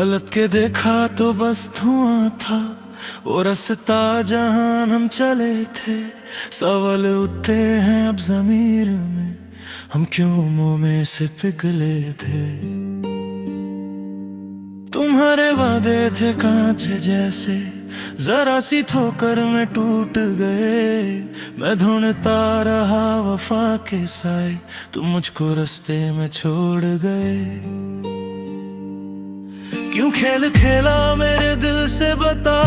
पलट के देखा तो बस धुआं था वो रास्ता जहां हम चले थे। सवाल उठते हैं अब ज़मीर में, हम क्यों मुंह में से पिघले थे। तुम्हारे वादे थे कांच जैसे, जरा सी ठोकर में टूट गए। मैं ढूंढता रहा वफा के साए, तुम मुझको रास्ते में छोड़ गए। क्यों खेल खेला मेरे दिल से बता,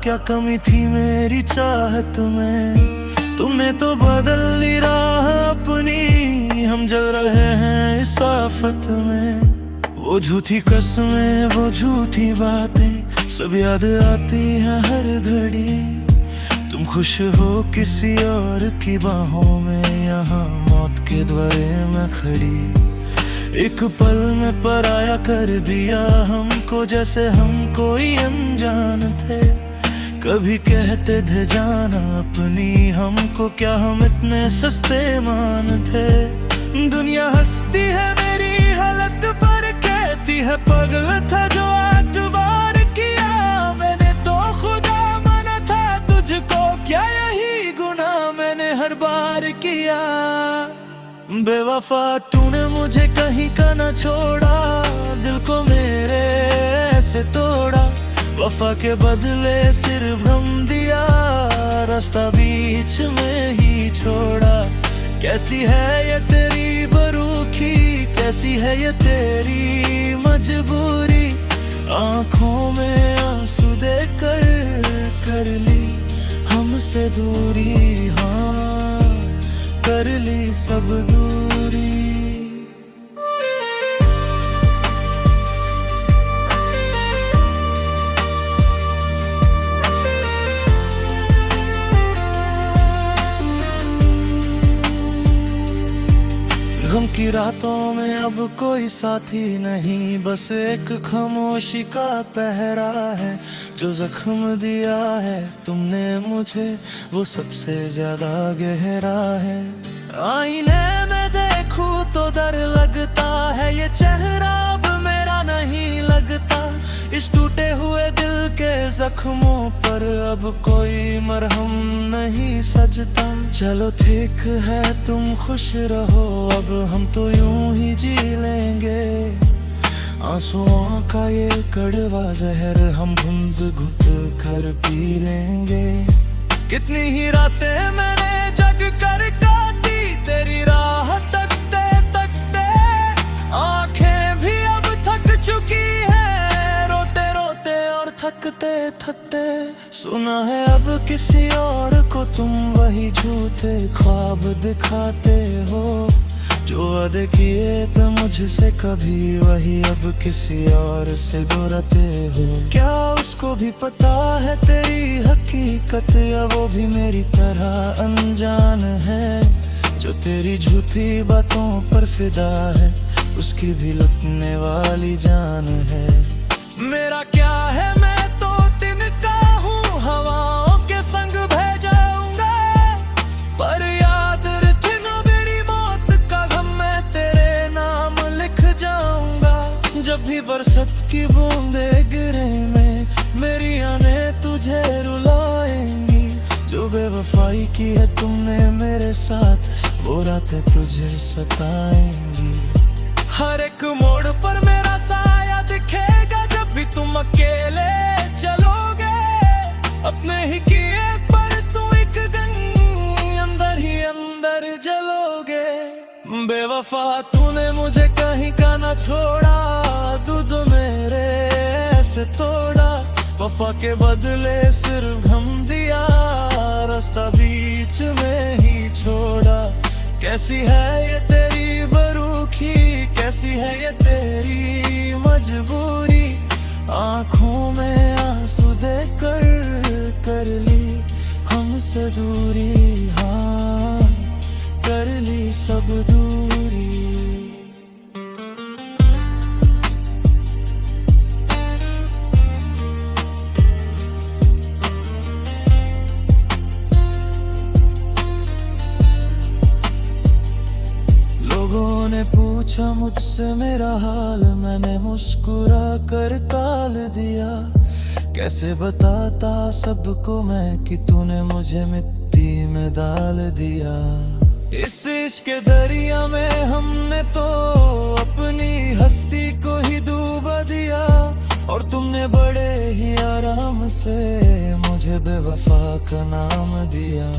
क्या कमी थी मेरी चाहत में। तुमने तो बदल ली राह अपनी, हम जल रहे हैं इस आफत में। वो झूठी कसमें वो झूठी बातें सब याद आती हैं हर घड़ी। तुम खुश हो किसी और की बाहों में, यहाँ मौत के द्वारे में खड़ी। एक पल में पराया कर दिया हमको, जैसे हम कोई अनजान थे। कभी कहते थे जाना अपनी हमको, क्या हम इतने सस्ते मान थे। दुनिया हंसती है मेरी हालत पर, कहती है पागल था जो आज बार किया। मैंने तो खुदा माना था तुझको, क्या यही गुनाह मैंने हर बार किया। बेवफा तूने मुझे कहीं का न छोड़ा, दिल को मेरे ऐसे तोड़ा। वफा के बदले सिर्फ गम दिया, रास्ता बीच में ही छोड़ा। कैसी है ये तेरी बरूखी, कैसी है ये तेरी मजबूरी। आंखों में आंसू देकर कर ली हमसे दूरी। हाँ कर ली सब दूरी। गम की रातों में अब कोई साथी नहीं, बस एक खामोशी का पहरा है। जो जख्म दिया है तुमने मुझे, वो सबसे ज्यादा गहरा है। आईने में देखूं तो डर लगता है, ये चेहरा अब मेरा नहीं लगता। इस टूटे हुए दिल के जख्मों पर अब कोई मरहम नहीं सजता। चलो ठीक है तुम खुश रहो, अब हम तो यूं ही जी लेंगे। आंसुओं का ये कड़वा जहर हम घुट घुट कर पी लेंगे। कितनी ही रातें मैंने जग कर काटी, तेरी राह तकते तकते। आंखें भी अब थक चुकी है, रोते रोते और थकते थकते। सुना है अब किसी और को तुम वही झूठे ख्वाब दिखाते हो। जो वादे किए थे मुझसे कभी, वही अब किसी और से दोहराते हो। क्या उसको भी पता है तेरी हकीकत, या वो भी मेरी तरह अनजान है। जो तेरी झूठी बातों पर फिदा है, उसकी भी लुटने वाली जान है। मेरा क्या है मैं तो तिनका हूँ, हवाओं के संग बह जाऊंगा। पर याद रखे ना मेरी मौत का गम, मैं तेरे नाम लिख जाऊंगा। जब भी बरसत की बूंदें गिरे में, मेरी आने तुझे रुलाएंगी। जो बेवफाई की है तुमने मेरे साथ, वो रातें तुझे सताएंगी। हर एक मोड़ पर मेरा साया दिखेगा, जब भी तुम अकेले चलोगे। अपने ही किए पर तुम एक दिन अंदर ही अंदर जलोगे। बेवफा तूने मुझे कहीं का ना छोड़ा, दूध मेरे ऐसे तोड़ा। वफा के बदले सिर्फ गम दिया, रास्ता बीच में ही छोड़ा। कैसी है ये तेरी बरूखी, कैसी है ये तेरी मजबूरी। आंखों में आंसू देकर कर ली हमसे दूरी। हाँ कर ली सब दूरी। लोगों ने पूछा पूछा मुझसे मेरा हाल, मैंने मुस्कुरा कर टाल दिया। कैसे बताता सबको मैं कि तूने मुझे मिट्टी में डाल दिया। इस इश्क के दरिया में हमने तो अपनी हस्ती को ही डूबा दिया, और तुमने बड़े ही आराम से मुझे बेवफा का नाम दिया।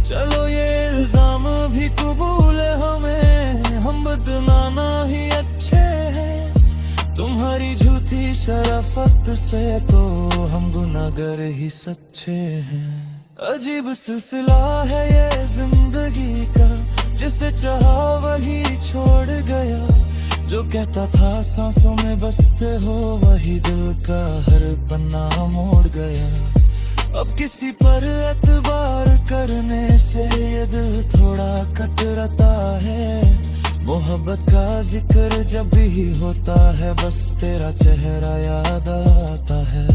चलो ये इल्जाम भी कबूल है हमें, हम बदनामा ही अच्छे हैं। तुम्हारी झूठी शराफत से तो हम गुनाहगार ही सच्चे हैं। अजीब सिलसिला है ये जिंदगी का, जिसे चाहा वही छोड़ गया। जो कहता था सांसों में बसते हो, वही दिल का हर पन्ना मोड़ गया। अब किसी पर एतबार करने से ये दिल थोड़ा कतराता है। मोहब्बत का जिक्र जब भी होता है, बस तेरा चेहरा याद आता है।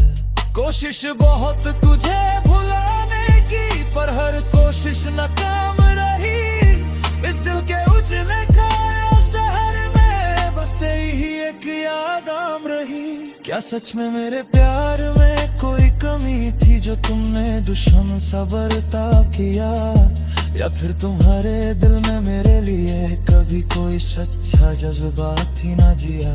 कोशिश बहुत तुझे भुलाने की, पर हर कोशिश नाकाम रही। इस दिल के उजले काले शहर में बस तेरी ही एक याद आम रही। क्या सच में मेरे प्यार में कोई कमी थी जो तुमने दुश्मन सा बर्ताव किया, या फिर तुम्हारे दिल में मेरे लिए कभी कोई सच्चा जज्बात ही ना जिया।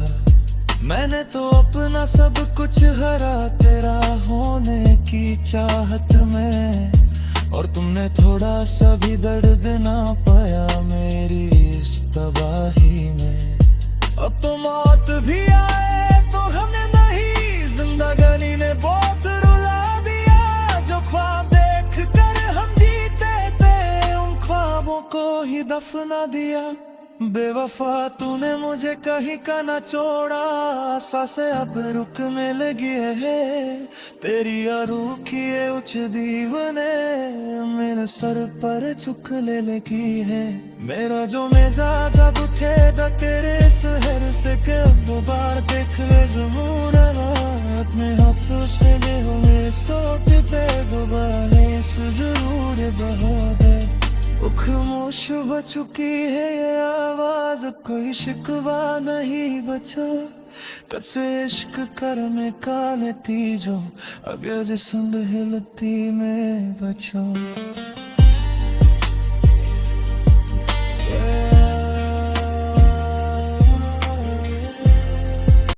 मैंने तो अपना सब कुछ हरा तेरा होने की चाहत में, और तुमने थोड़ा सा भी दर्द ना पाया मेरी इस तबाही में। अब तो मौत भी आए तो हमें नहीं, जिंदगानी ने बहुत रुला दिया। जो ख्वाब देख कर हम जीते थे, उन ख्वाबों को ही दफना दिया। बेवफा तूने मुझे कहीं का ना छोड़ा, सांसें अब रुकने लगी है। तेरी रूखी उच्च दीवाने मेरे सर पर झुकने लगी है। मेरा जो मिजाज अब उठेगा तेरे शहर से, के अब बार देख ले ज़मूना अपने हाथों से ले हुए सोच पे दोबारा से जरूर बहा दे। खामोश हो चुकी है ये आवाज, कोई शिकवा नहीं बचा। कद से इश्क करने का नतीजो, अगर जिस्म हिलती में बचा।